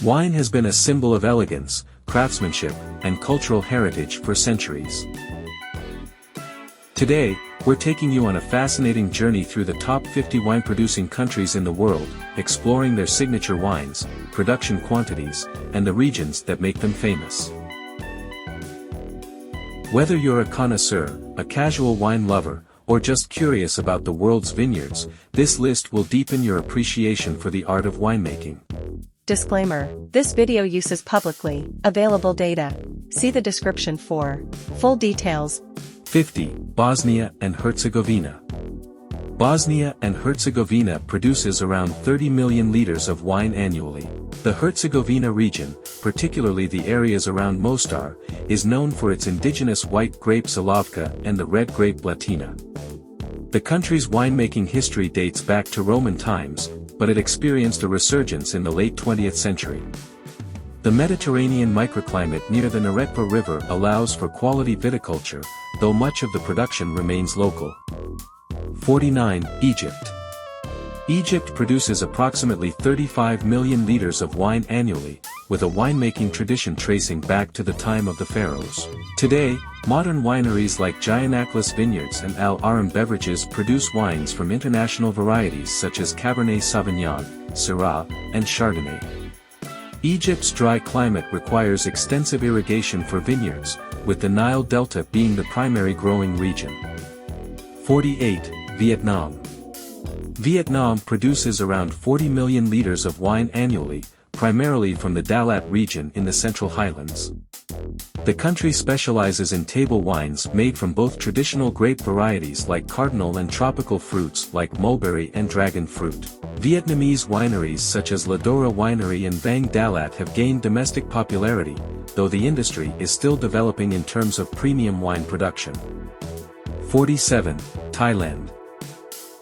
Wine has been a symbol of elegance, craftsmanship, and cultural heritage for centuries. Today, we're taking you on a fascinating journey through the top 50 wine-producing countries in the world, exploring their signature wines, production quantities, and the regions that make them famous. Whether you're a connoisseur, a casual wine lover, or just curious about the world's vineyards, this list will deepen your appreciation for the art of winemaking. Disclaimer: this video uses publicly available data. See the description for full details. 50. Bosnia and Herzegovina. Bosnia and Herzegovina produces around 30 million liters of wine annually. The Herzegovina region, particularly the areas around Mostar, is known for its indigenous white grape Salavka and the red grape Latina. The country's winemaking history dates back to Roman times, but it experienced a resurgence in the late 20th century. The Mediterranean microclimate near the Neretva River allows for quality viticulture, though much of the production remains local. 49. Egypt. Egypt produces approximately 35 million liters of wine annually, with a winemaking tradition tracing back to the time of the pharaohs. Today, modern wineries like Giannaklis Vineyards and Al Aram Beverages produce wines from international varieties such as Cabernet Sauvignon, Syrah, and Chardonnay. Egypt's dry climate requires extensive irrigation for vineyards, with the Nile Delta being the primary growing region. 48. Vietnam. Vietnam produces around 40 million liters of wine annually, primarily from the Dalat region in the Central Highlands. The country specializes in table wines made from both traditional grape varieties like cardinal and tropical fruits like mulberry and dragon fruit. Vietnamese wineries such as Ladora Winery and Vang Dalat have gained domestic popularity, though the industry is still developing in terms of premium wine production. 47. Thailand.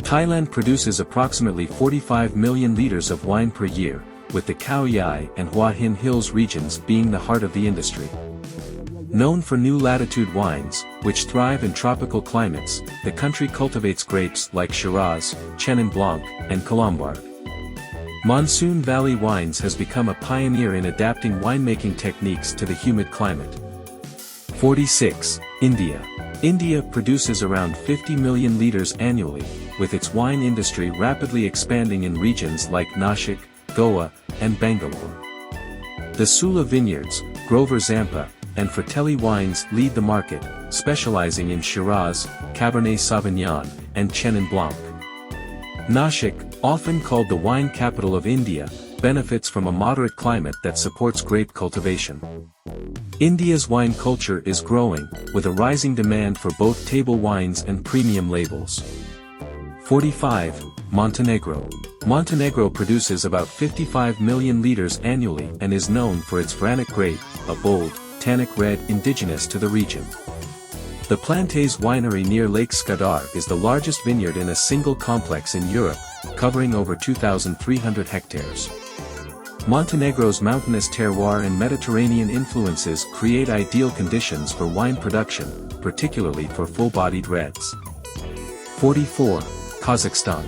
Thailand produces approximately 45 million liters of wine per year, with the Khao Yai and Hua Hin Hills regions being the heart of the industry. Known for new latitude wines, which thrive in tropical climates, the country cultivates grapes like Shiraz, Chenin Blanc, and Colombard. Monsoon Valley Wines has become a pioneer in adapting winemaking techniques to the humid climate. 46. India. India produces around 50 million liters annually, with its wine industry rapidly expanding in regions like Nashik, Goa, and Bangalore. The Sula Vineyards, Grover Zampa, and Fratelli Wines lead the market, specializing in Shiraz, Cabernet Sauvignon, and Chenin Blanc. Nashik, often called the wine capital of India, benefits from a moderate climate that supports grape cultivation. India's wine culture is growing, with a rising demand for both table wines and premium labels. 45. Montenegro. Montenegro produces about 55 million liters annually and is known for its Vranic grape, a bold, tannic red indigenous to the region. The Plantays winery near Lake Skadar is the largest vineyard in a single complex in Europe, covering over 2,300 hectares. Montenegro's mountainous terroir and Mediterranean influences create ideal conditions for wine production, particularly for full-bodied reds. 44. Kazakhstan.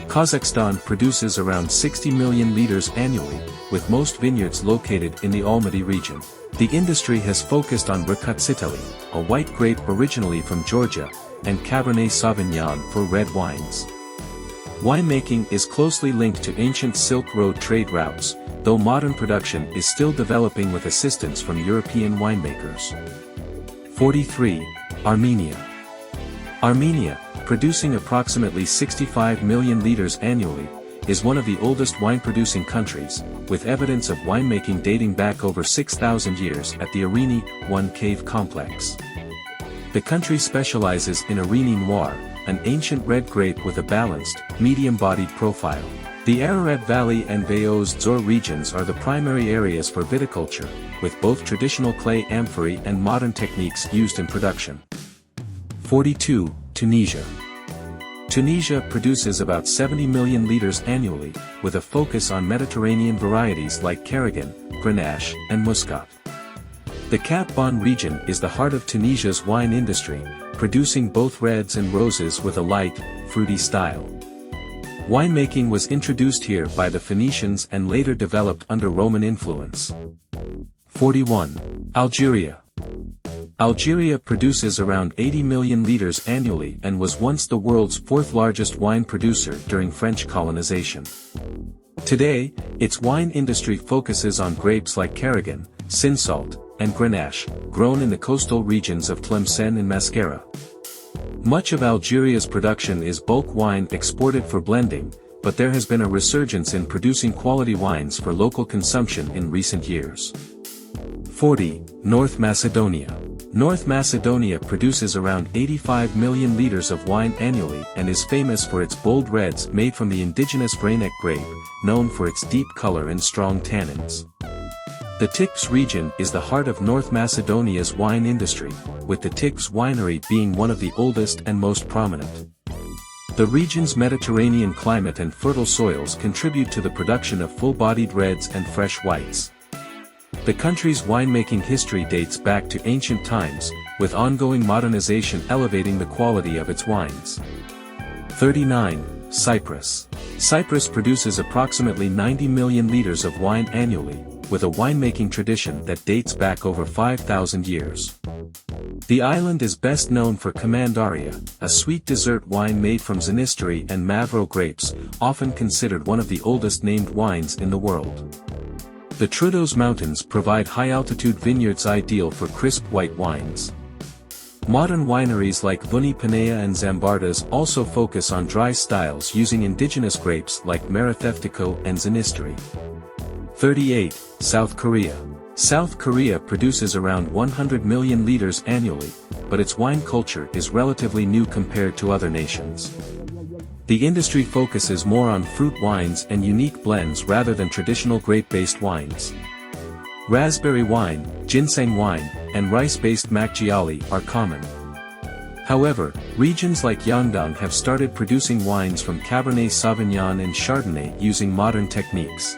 Kazakhstan produces around 60 million liters annually, with most vineyards located in the Almaty region. The industry has focused on Rakutsiteli, a white grape originally from Georgia, and Cabernet Sauvignon for red wines. Winemaking is closely linked to ancient Silk Road trade routes, though modern production is still developing with assistance from European winemakers. 43. Armenia. Armenia, producing approximately 65 million liters annually, is one of the oldest wine-producing countries, with evidence of winemaking dating back over 6,000 years at the Arini I cave complex. The country specializes in Arini Noir, an ancient red grape with a balanced, medium-bodied profile. The Ararat Valley and Vayos Dzor regions are the primary areas for viticulture, with both traditional clay amphory and modern techniques used in production. 42. Tunisia. Tunisia produces about 70 million liters annually, with a focus on Mediterranean varieties like Carignan, Grenache, and Muscat. The Cap Bon region is the heart of Tunisia's wine industry, producing both reds and roses with a light, fruity style. Winemaking was introduced here by the Phoenicians and later developed under Roman influence. 41. Algeria. Algeria produces around 80 million liters annually and was once the world's fourth largest wine producer during French colonization. Today, its wine industry focuses on grapes like Carignan, Cinsault, and Grenache, grown in the coastal regions of Tlemcen and Mascara. Much of Algeria's production is bulk wine exported for blending, but there has been a resurgence in producing quality wines for local consumption in recent years. 40. North Macedonia. North Macedonia produces around 85 million liters of wine annually and is famous for its bold reds made from the indigenous Vranic grape, known for its deep color and strong tannins. The Tiks region is the heart of North Macedonia's wine industry, with the Tiks winery being one of the oldest and most prominent. The region's Mediterranean climate and fertile soils contribute to the production of full-bodied reds and fresh whites. The country's winemaking history dates back to ancient times, with ongoing modernization elevating the quality of its wines. 39. Cyprus. Cyprus produces approximately 90 million liters of wine annually, with a winemaking tradition that dates back over 5,000 years. The island is best known for Commandaria, a sweet dessert wine made from Xanisteri and Mavro grapes, often considered one of the oldest named wines in the world. The Troodos Mountains provide high-altitude vineyards ideal for crisp white wines. Modern wineries like Vuni Panea and Zambardas also focus on dry styles using indigenous grapes like Maratheftico and Xanisteri. 38. South Korea. South Korea produces around 100 million liters annually, but its wine culture is relatively new compared to other nations. The industry focuses more on fruit wines and unique blends rather than traditional grape-based wines. Raspberry wine, ginseng wine, and rice-based makgeolli are common. However, regions like Yeongdong have started producing wines from Cabernet Sauvignon and Chardonnay using modern techniques.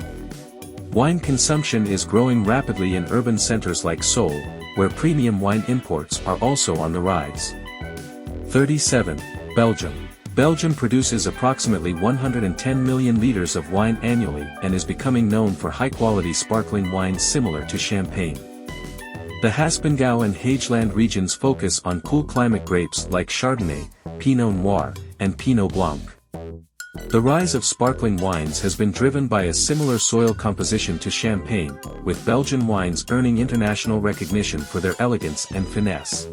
Wine consumption is growing rapidly in urban centers like Seoul, where premium wine imports are also on the rise. 37. Belgium. Belgium produces approximately 110 million liters of wine annually and is becoming known for high-quality sparkling wines similar to champagne. The Haspengouw and Hageland regions focus on cool climate grapes like Chardonnay, Pinot Noir, and Pinot Blanc. The rise of sparkling wines has been driven by a similar soil composition to champagne, with Belgian wines earning international recognition for their elegance and finesse.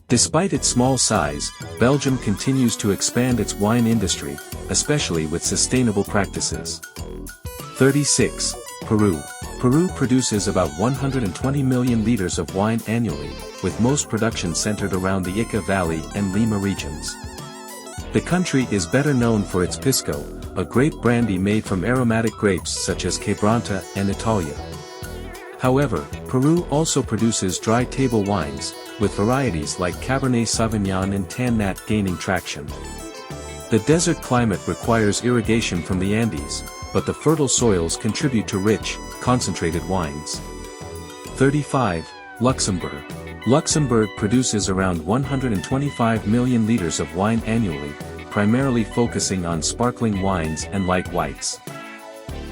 Despite its small size, Belgium continues to expand its wine industry, especially with sustainable practices. 36. Peru. Peru produces about 120 million liters of wine annually, with most production centered around the Ica Valley and Lima regions. The country is better known for its pisco, a grape brandy made from aromatic grapes such as Quebranta and Italia. However, Peru also produces dry table wines, with varieties like Cabernet Sauvignon and Tannat gaining traction. The desert climate requires irrigation from the Andes, but the fertile soils contribute to rich, concentrated wines. 35. Luxembourg. Luxembourg produces around 125 million liters of wine annually, primarily focusing on sparkling wines and light whites.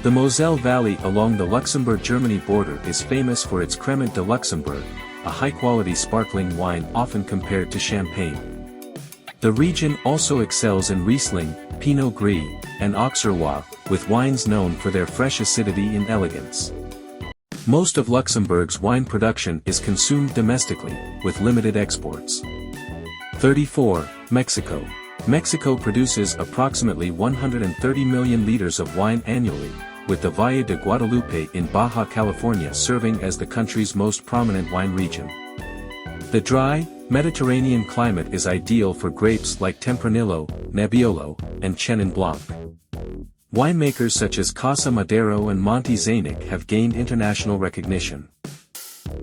The Moselle Valley along the Luxembourg-Germany border is famous for its Cremant de Luxembourg, a high-quality sparkling wine often compared to champagne. The region also excels in Riesling, Pinot Gris, and Auxerrois, with wines known for their fresh acidity and elegance. Most of Luxembourg's wine production is consumed domestically, with limited exports. 34. Mexico. Mexico produces approximately 130 million liters of wine annually, with the Valle de Guadalupe in Baja California serving as the country's most prominent wine region. The dry, Mediterranean climate is ideal for grapes like Tempranillo, Nebbiolo, and Chenin Blanc. Winemakers such as Casa Madero and Monte Zainic have gained international recognition.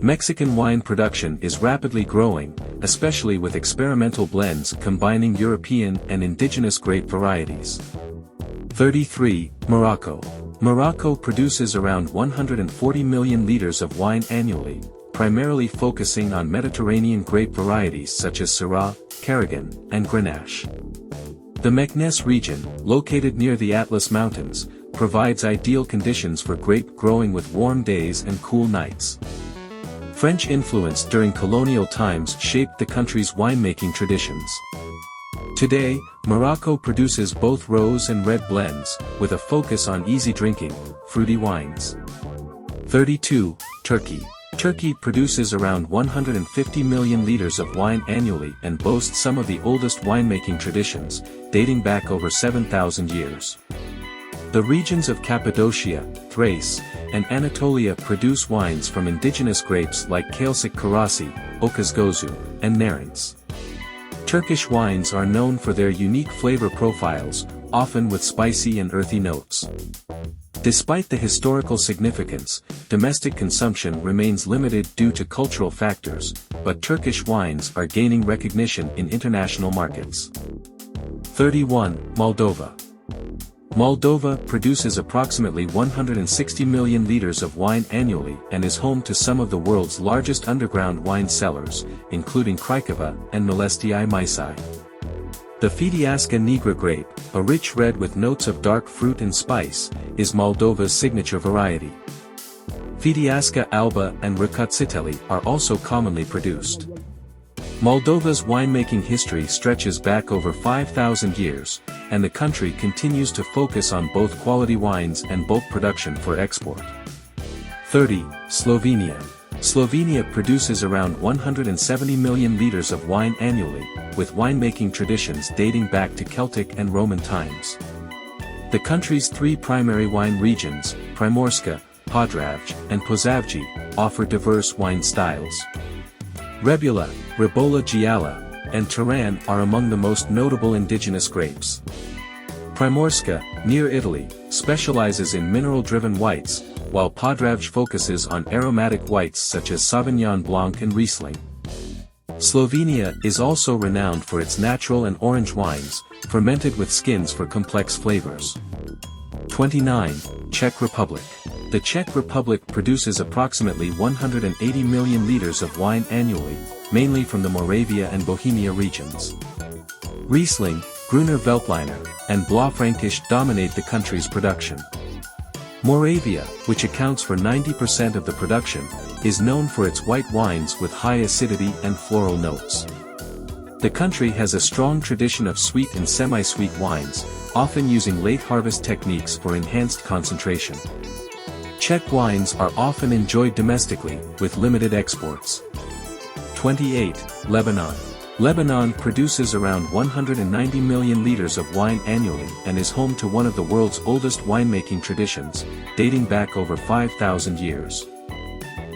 Mexican wine production is rapidly growing, especially with experimental blends combining European and indigenous grape varieties. 33. Morocco. Morocco produces around 140 million liters of wine annually, primarily focusing on Mediterranean grape varieties such as Syrah, Carignan, and Grenache. The Meknes region, located near the Atlas Mountains, provides ideal conditions for grape growing with warm days and cool nights. French influence during colonial times shaped the country's winemaking traditions. Today, Morocco produces both rose and red blends, with a focus on easy drinking, fruity wines. 32. Turkey. Turkey produces around 150 million liters of wine annually and boasts some of the oldest winemaking traditions, dating back over 7,000 years. The regions of Cappadocia, Thrace, and Anatolia produce wines from indigenous grapes like Kalesik Karasi, Okazgozu, and Narins. Turkish wines are known for their unique flavor profiles, often with spicy and earthy notes. Despite the historical significance, domestic consumption remains limited due to cultural factors, but Turkish wines are gaining recognition in international markets. 31. Moldova. Moldova produces approximately 160 million liters of wine annually and is home to some of the world's largest underground wine cellars, including Craiova and Mălăstii Mișei. The Fedeasca Neagră grape, a rich red with notes of dark fruit and spice, is Moldova's signature variety. Fedeasca Alba and Răcățitele are also commonly produced. Moldova's winemaking history stretches back over 5,000 years, and the country continues to focus on both quality wines and bulk production for export. 30. Slovenia. Slovenia produces around 170 million liters of wine annually, with winemaking traditions dating back to Celtic and Roman times. The country's three primary wine regions, Primorska, Podravje, and Posavje, offer diverse wine styles. Rebula, Ribolla Gialla, and Turan are among the most notable indigenous grapes. Primorska, near Italy, specializes in mineral-driven whites, while Podravje focuses on aromatic whites such as Sauvignon Blanc and Riesling. Slovenia is also renowned for its natural and orange wines, fermented with skins for complex flavors. 29. Czech Republic. The Czech Republic produces approximately 180 million liters of wine annually, mainly from the Moravia and Bohemia regions. Riesling, Gruner Veltliner, and Blaufränkisch dominate the country's production. Moravia, which accounts for 90% of the production, is known for its white wines with high acidity and floral notes. The country has a strong tradition of sweet and semi-sweet wines, often using late-harvest techniques for enhanced concentration. Czech wines are often enjoyed domestically, with limited exports. 28. Lebanon. Lebanon produces around 190 million liters of wine annually and is home to one of the world's oldest winemaking traditions, dating back over 5,000 years.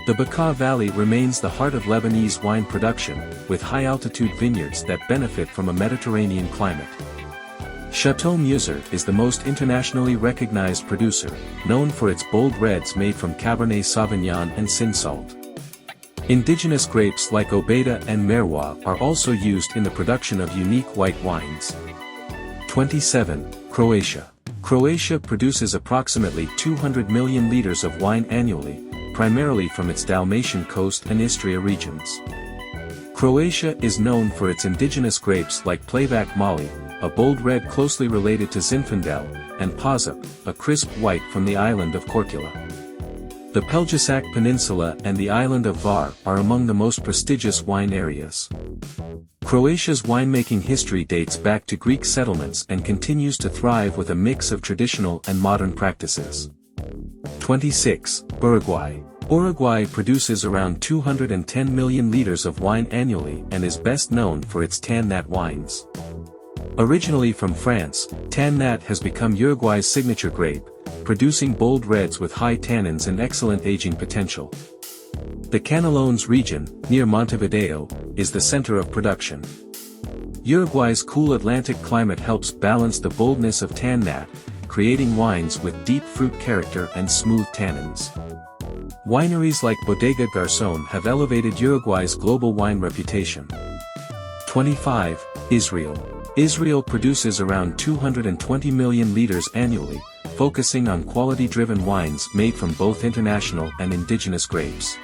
The Bekaa Valley remains the heart of Lebanese wine production, with high-altitude vineyards that benefit from a Mediterranean climate. Chateau Musar is the most internationally recognized producer, known for its bold reds made from Cabernet Sauvignon and Cinsault. Indigenous grapes like Obeda and Merwa are also used in the production of unique white wines. 27. Croatia. Croatia produces approximately 200 million liters of wine annually, primarily from its Dalmatian coast and Istria regions. Croatia is known for its indigenous grapes like Plavac Mali, a bold red closely related to Zinfandel, and Pazup, a crisp white from the island of Korčula. The Peljasac Peninsula and the island of Var are among the most prestigious wine areas. Croatia's winemaking history dates back to Greek settlements and continues to thrive with a mix of traditional and modern practices. 26. Uruguay. Uruguay produces around 210 million liters of wine annually and is best known for its Tannat wines. Originally from France, Tannat has become Uruguay's signature grape, producing bold reds with high tannins and excellent aging potential. The Canelones region, near Montevideo, is the center of production. Uruguay's cool Atlantic climate helps balance the boldness of Tannat, creating wines with deep fruit character and smooth tannins. Wineries like Bodega Garçon have elevated Uruguay's global wine reputation. 25. Israel. Israel produces around 220 million liters annually, focusing on quality-driven wines made from both international and indigenous grapes.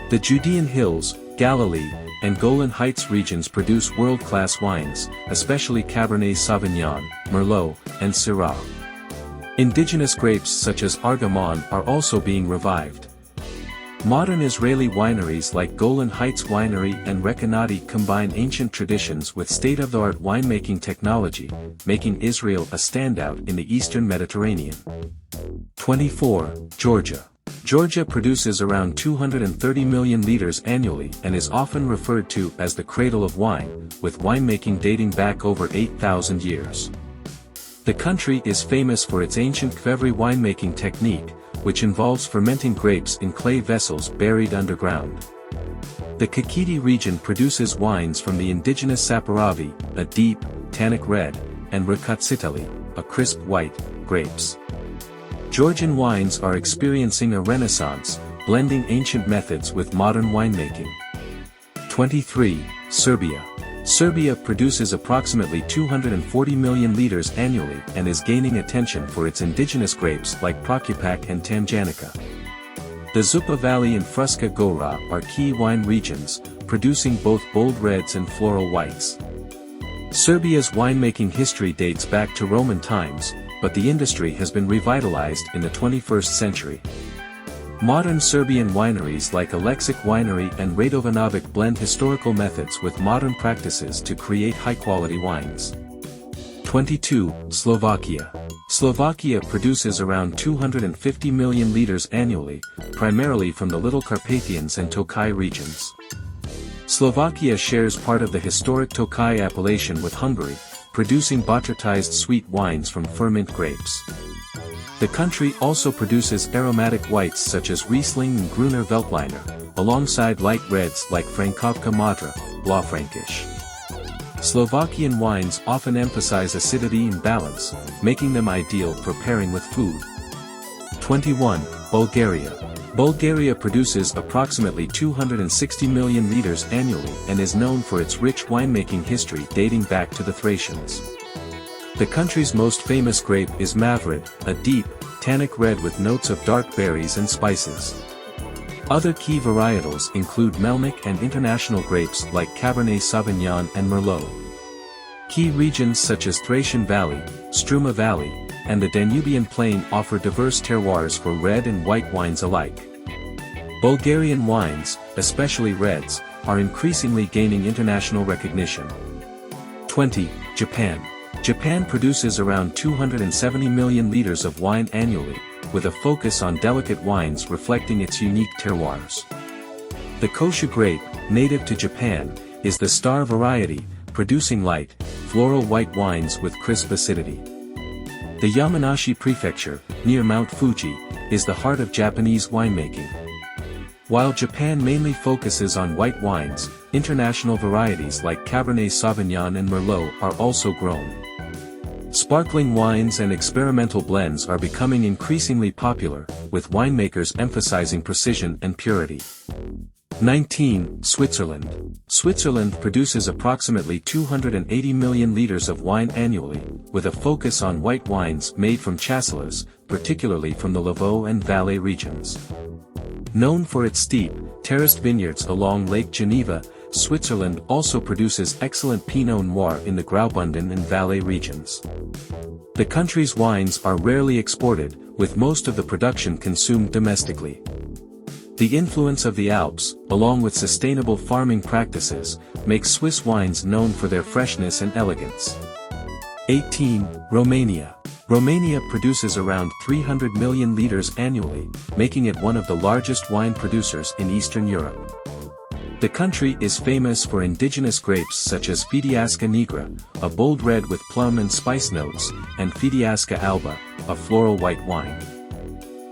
The Judean Hills, Galilee, and Golan Heights regions produce world-class wines, especially Cabernet Sauvignon, Merlot, and Syrah. Indigenous grapes such as Argamon are also being revived. Modern Israeli wineries like Golan Heights Winery and Rekanati combine ancient traditions with state-of-the-art winemaking technology, making Israel a standout in the Eastern Mediterranean. 24. Georgia. Georgia produces around 230 million liters annually and is often referred to as the cradle of wine, with winemaking dating back over 8,000 years. The country is famous for its ancient Kvevri winemaking technique, which involves fermenting grapes in clay vessels buried underground. The Kakheti region produces wines from the indigenous Saperavi, a deep, tannic red, and Rakatsitali, a crisp white, grapes. Georgian wines are experiencing a renaissance, blending ancient methods with modern winemaking. 23. Serbia. Serbia produces approximately 240 million liters annually and is gaining attention for its indigenous grapes like Prokupac and Tamjanica. The Zupa Valley and Fruška Gora are key wine regions, producing both bold reds and floral whites. Serbia's winemaking history dates back to Roman times, but the industry has been revitalized in the 21st century. Modern Serbian wineries like Aleksic Winery and Radovanovic blend historical methods with modern practices to create high-quality wines. 22. Slovakia. Slovakia produces around 250 million liters annually, primarily from the Little Carpathians and Tokaj regions. Slovakia shares part of the historic Tokaj appellation with Hungary, producing botrytized sweet wines from ferment grapes. The country also produces aromatic whites such as Riesling and Gruner Veltliner, alongside light reds like Frankovka Modra, Blaufränkisch. Slovakian wines often emphasize acidity and balance, making them ideal for pairing with food. 21. Bulgaria. Bulgaria produces approximately 260 million liters annually and is known for its rich winemaking history dating back to the Thracians. The country's most famous grape is Mavrid, a deep, tannic red with notes of dark berries and spices. Other key varietals include Melnik and international grapes like Cabernet Sauvignon and Merlot. Key regions such as Thracian Valley, Struma Valley, and the Danubian Plain offer diverse terroirs for red and white wines alike. Bulgarian wines, especially reds, are increasingly gaining international recognition. 20. Japan. Japan produces around 270 million liters of wine annually, with a focus on delicate wines reflecting its unique terroirs. The Koshu grape, native to Japan, is the star variety, producing light, floral white wines with crisp acidity. The Yamanashi Prefecture, near Mount Fuji, is the heart of Japanese winemaking. While Japan mainly focuses on white wines, international varieties like Cabernet Sauvignon and Merlot are also grown. Sparkling wines and experimental blends are becoming increasingly popular, with winemakers emphasizing precision and purity. 19. Switzerland. Switzerland produces approximately 280 million liters of wine annually, with a focus on white wines made from chasselas, particularly from the Lavaux and Valais regions. Known for its steep, terraced vineyards along Lake Geneva, Switzerland also produces excellent Pinot Noir in the Graubünden and Valais regions. The country's wines are rarely exported, with most of the production consumed domestically. The influence of the Alps, along with sustainable farming practices, makes Swiss wines known for their freshness and elegance. 18. Romania. Romania produces around 300 million liters annually, making it one of the largest wine producers in Eastern Europe. The country is famous for indigenous grapes such as Fidiasca nigra, a bold red with plum and spice notes, and Fidiasca alba, a floral white wine.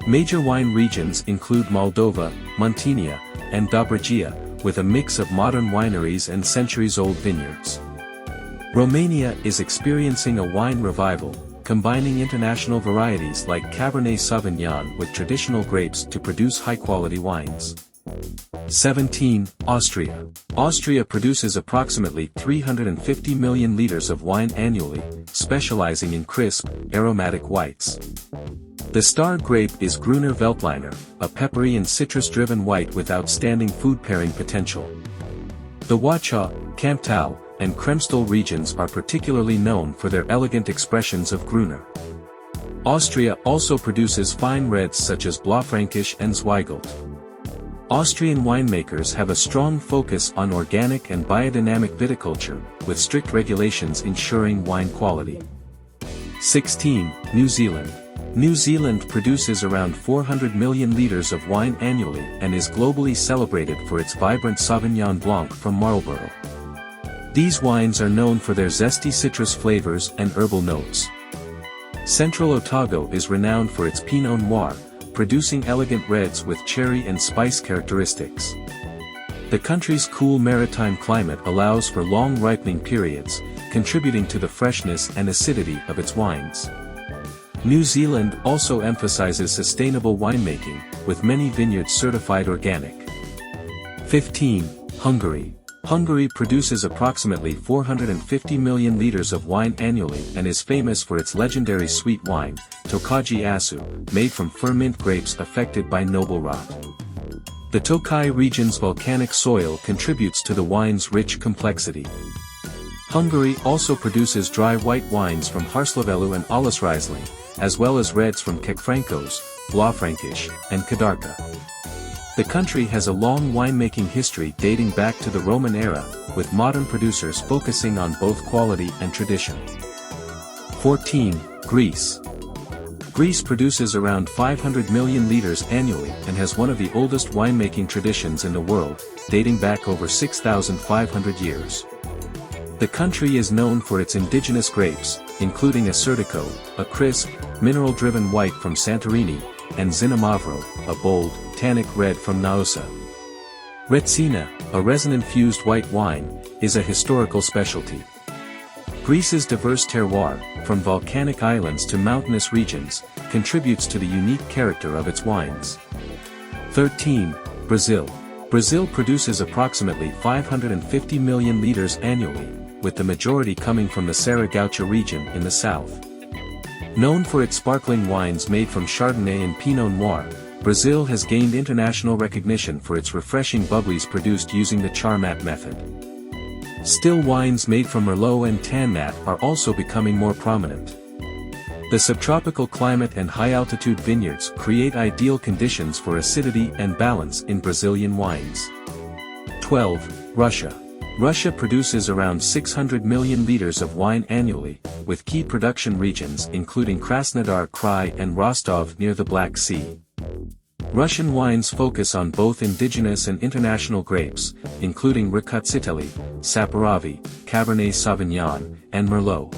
Major wine regions include Moldova, Muntenia, and Dobruja, with a mix of modern wineries and centuries-old vineyards. Romania is experiencing a wine revival, combining international varieties like Cabernet Sauvignon with traditional grapes to produce high-quality wines. 17. Austria. Austria produces approximately 350 million liters of wine annually, specializing in crisp, aromatic whites. The star grape is Gruner Veltliner, a peppery and citrus-driven white with outstanding food pairing potential. The Wachau, Kamptal, and Kremstal regions are particularly known for their elegant expressions of Gruner. Austria also produces fine reds such as Blaufränkisch and Zweigelt. Austrian winemakers have a strong focus on organic and biodynamic viticulture, with strict regulations ensuring wine quality. 16. New Zealand. New Zealand produces around 400 million litres of wine annually and is globally celebrated for its vibrant Sauvignon Blanc from Marlborough. These wines are known for their zesty citrus flavors and herbal notes. Central Otago is renowned for its Pinot Noir, producing elegant reds with cherry and spice characteristics. The country's cool maritime climate allows for long ripening periods, contributing to the freshness and acidity of its wines. New Zealand also emphasizes sustainable winemaking, with many vineyards certified organic. 15. Hungary. Hungary produces approximately 450 million litres of wine annually and is famous for its legendary sweet wine, Tokaji Asu, made from ferment grapes affected by noble rot. The Tokaj region's volcanic soil contributes to the wine's rich complexity. Hungary also produces dry white wines from Harslavelu and Alles Riesling, as well as reds from Kekfrankos, Blaufränkisch, and Kadarka. The country has a long winemaking history dating back to the Roman era, with modern producers focusing on both quality and tradition. 14. Greece. Greece produces around 500 million litres annually and has one of the oldest winemaking traditions in the world, dating back over 6,500 years. The country is known for its indigenous grapes, including Assyrtiko, a crisp, mineral-driven white from Santorini, and Zinamavro, a bold, tannic red from Naousa. Retsina, a resin-infused white wine, is a historical specialty. Greece's diverse terroir, from volcanic islands to mountainous regions, contributes to the unique character of its wines. 13. Brazil. Brazil produces approximately 550 million litres annually, with the majority coming from the Serra Gaúcha region in the south. Known for its sparkling wines made from Chardonnay and Pinot Noir, Brazil has gained international recognition for its refreshing bubblies produced using the Charmat method. Still wines made from Merlot and Tannat are also becoming more prominent. The subtropical climate and high-altitude vineyards create ideal conditions for acidity and balance in Brazilian wines. 12. Russia. Russia produces around 600 million litres of wine annually, with key production regions including Krasnodar Krai and Rostov near the Black Sea. Russian wines focus on both indigenous and international grapes, including Rkatsiteli, Saperavi, Cabernet Sauvignon, and Merlot.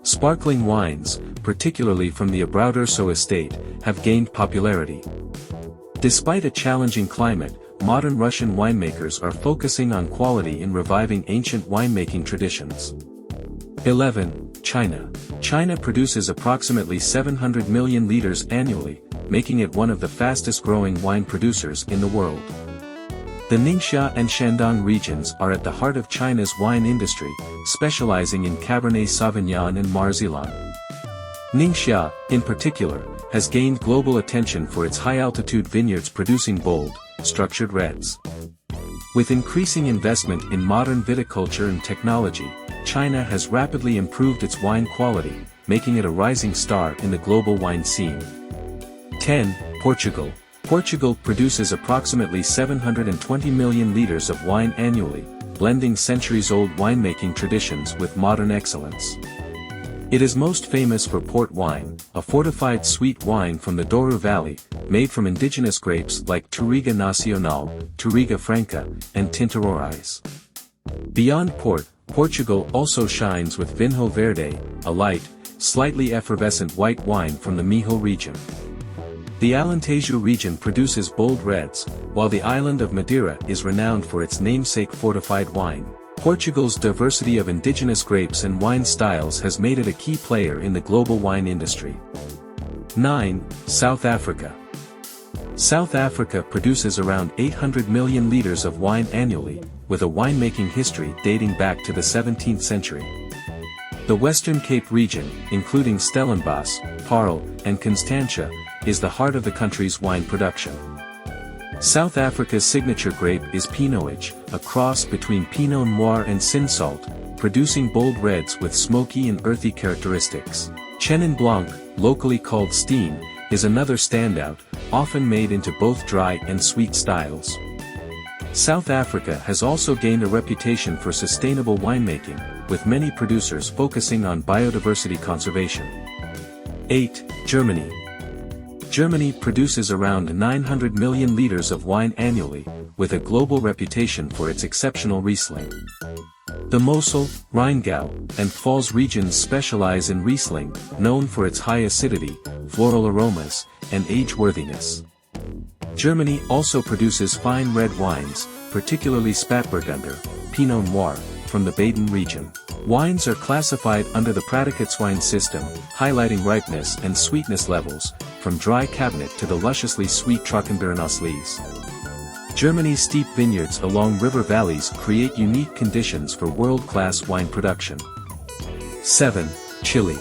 Sparkling wines, particularly from the Abrauderso estate, have gained popularity. Despite a challenging climate, modern Russian winemakers are focusing on quality in reviving ancient winemaking traditions. 11. China. China produces approximately 700 million litres annually, making it one of the fastest-growing wine producers in the world. The Ningxia and Shandong regions are at the heart of China's wine industry, specializing in Cabernet Sauvignon and Marzilan. Ningxia, in particular, has gained global attention for its high-altitude vineyards producing bold, structured reds. With increasing investment in modern viticulture and technology, China has rapidly improved its wine quality, making it a rising star in the global wine scene. 10. Portugal. Portugal produces approximately 720 million litres of wine annually, blending centuries-old winemaking traditions with modern excellence. It is most famous for port wine, a fortified sweet wine from the Douro Valley, made from indigenous grapes like Touriga Nacional, Touriga Franca, and Tintarorais. Beyond port, Portugal also shines with Vinho Verde, a light, slightly effervescent white wine from the Mijo region. The Alentejo region produces bold reds, while the island of Madeira is renowned for its namesake fortified wine. Portugal's diversity of indigenous grapes and wine styles has made it a key player in the global wine industry. 9. South Africa. South Africa produces around 800 million litres of wine annually, with a winemaking history dating back to the 17th century. The Western Cape region, including Stellenbosch, Paarl, and Constantia, is the heart of the country's wine production. South Africa's signature grape is Pinot, a cross between Pinot Noir and Cinsault, producing bold reds with smoky and earthy characteristics. Chenin Blanc, locally called Steen, is another standout, often made into both dry and sweet styles. South Africa has also gained a reputation for sustainable winemaking, with many producers focusing on biodiversity conservation. 8. Germany. Germany produces around 900 million liters of wine annually, with a global reputation for its exceptional Riesling. The Mosel, Rheingau, and Pfalz regions specialize in Riesling, known for its high acidity, floral aromas, and age-worthiness. Germany also produces fine red wines, particularly Spätburgunder, Pinot Noir, from the Baden region. Wines are classified under the Prädikatswein system, highlighting ripeness and sweetness levels, from dry Cabernet to the lusciously sweet Trockenbeerenauslese. Germany's steep vineyards along river valleys create unique conditions for world-class wine production. 7. Chile.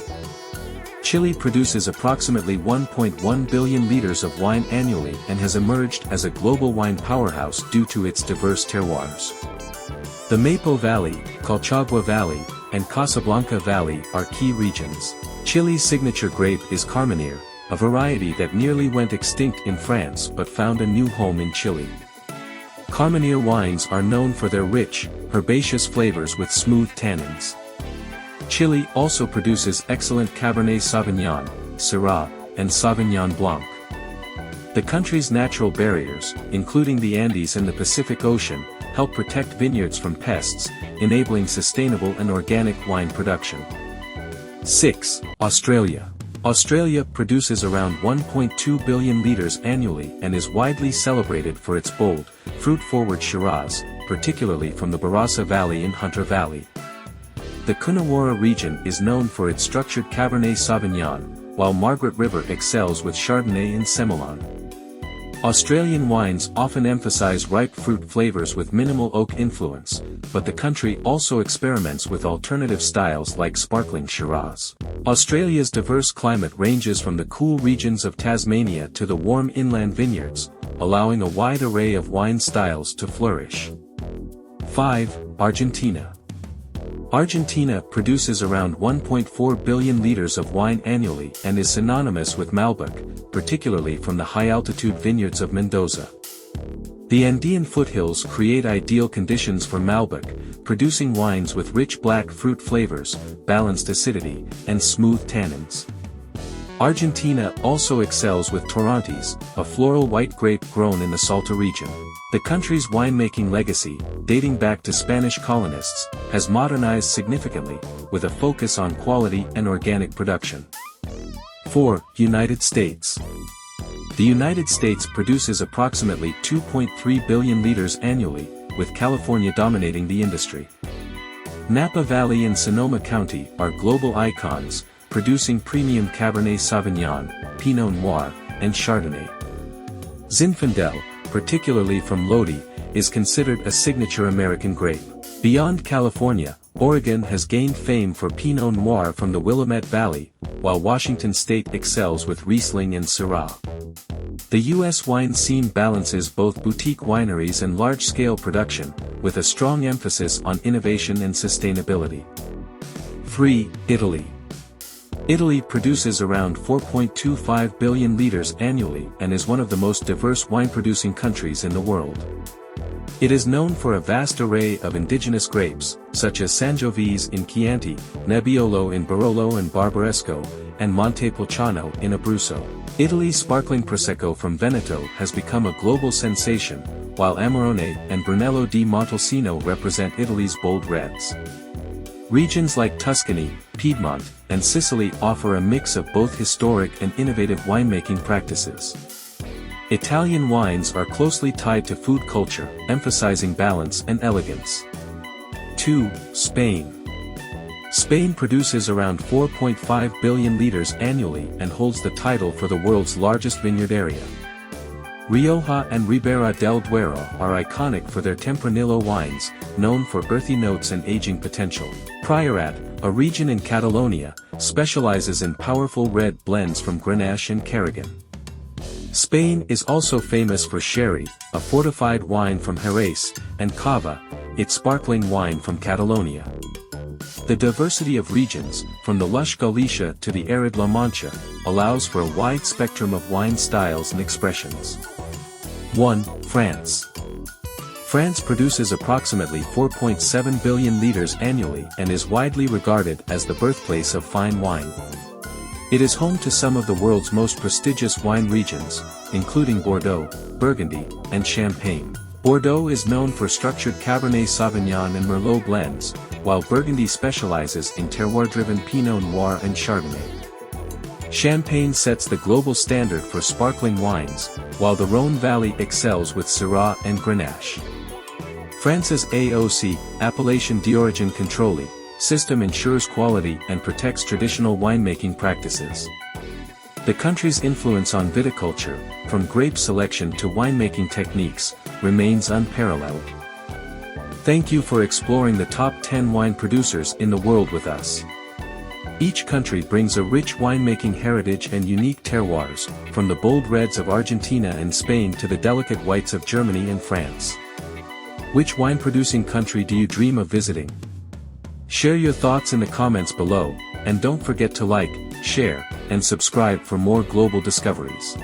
Chile produces approximately 1.1 billion liters of wine annually and has emerged as a global wine powerhouse due to its diverse terroirs. The Maipo Valley, Colchagua Valley, and Casablanca Valley are key regions. Chile's signature grape is Carmenere, a variety that nearly went extinct in France but found a new home in Chile. Carmenere wines are known for their rich, herbaceous flavors with smooth tannins. Chile also produces excellent Cabernet Sauvignon, Syrah, and Sauvignon Blanc. The country's natural barriers, including the Andes and the Pacific Ocean, help protect vineyards from pests, enabling sustainable and organic wine production. 6. Australia. Australia produces around 1.2 billion liters annually and is widely celebrated for its bold, fruit-forward Shiraz, particularly from the Barossa Valley and Hunter Valley. The Coonawarra region is known for its structured Cabernet Sauvignon, while Margaret River excels with Chardonnay and Semillon. Australian wines often emphasize ripe fruit flavors with minimal oak influence, but the country also experiments with alternative styles like sparkling Shiraz. Australia's diverse climate ranges from the cool regions of Tasmania to the warm inland vineyards, allowing a wide array of wine styles to flourish. 5. Argentina. Argentina produces around 1.4 billion liters of wine annually and is synonymous with Malbec, particularly from the high-altitude vineyards of Mendoza. The Andean foothills create ideal conditions for Malbec, producing wines with rich black fruit flavors, balanced acidity, and smooth tannins. Argentina also excels with Torrontés, a floral white grape grown in the Salta region. The country's winemaking legacy, dating back to Spanish colonists, has modernized significantly, with a focus on quality and organic production. 4. United States. The United States produces approximately 2.3 billion liters annually, with California dominating the industry. Napa Valley and Sonoma County are global icons, producing premium Cabernet Sauvignon, Pinot Noir, and Chardonnay. Zinfandel, particularly from Lodi, is considered a signature American grape. Beyond California, Oregon has gained fame for Pinot Noir from the Willamette Valley, while Washington State excels with Riesling and Syrah. The U.S. wine scene balances both boutique wineries and large-scale production, with a strong emphasis on innovation and sustainability. 3. Italy. Italy produces around 4.25 billion liters annually and is one of the most diverse wine-producing countries in the world. It is known for a vast array of indigenous grapes, such as Sangiovese in Chianti, Nebbiolo in Barolo and Barbaresco, and Montepulciano in Abruzzo. Italy's sparkling Prosecco from Veneto has become a global sensation, while Amarone and Brunello di Montalcino represent Italy's bold reds. Regions like Tuscany, Piedmont, and Sicily offer a mix of both historic and innovative winemaking practices. Italian wines are closely tied to food culture, emphasizing balance and elegance. 2. Spain. Spain produces around 4.5 billion liters annually and holds the title for the world's largest vineyard area. Rioja and Ribera del Duero are iconic for their Tempranillo wines, known for earthy notes and aging potential. Priorat, a region in Catalonia, specializes in powerful red blends from Grenache and Carignan. Spain is also famous for sherry, a fortified wine from Jerez, and cava, its sparkling wine from Catalonia. The diversity of regions, from the lush Galicia to the arid La Mancha, allows for a wide spectrum of wine styles and expressions. 1. France. France produces approximately 4.7 billion liters annually and is widely regarded as the birthplace of fine wine. It is home to some of the world's most prestigious wine regions, including Bordeaux, Burgundy, and Champagne. Bordeaux is known for structured Cabernet Sauvignon and Merlot blends, while Burgundy specializes in terroir-driven Pinot Noir and Chardonnay. Champagne sets the global standard for sparkling wines, while the Rhône Valley excels with Syrah and Grenache. France's AOC, Appellation d'Origine Contrôlée, system ensures quality and protects traditional winemaking practices. The country's influence on viticulture, from grape selection to winemaking techniques, remains unparalleled. Thank you for exploring the top 10 wine producers in the world with us. Each country brings a rich winemaking heritage and unique terroirs, from the bold reds of Argentina and Spain to the delicate whites of Germany and France. Which wine-producing country do you dream of visiting? Share your thoughts in the comments below, and don't forget to like, share, and subscribe for more global discoveries.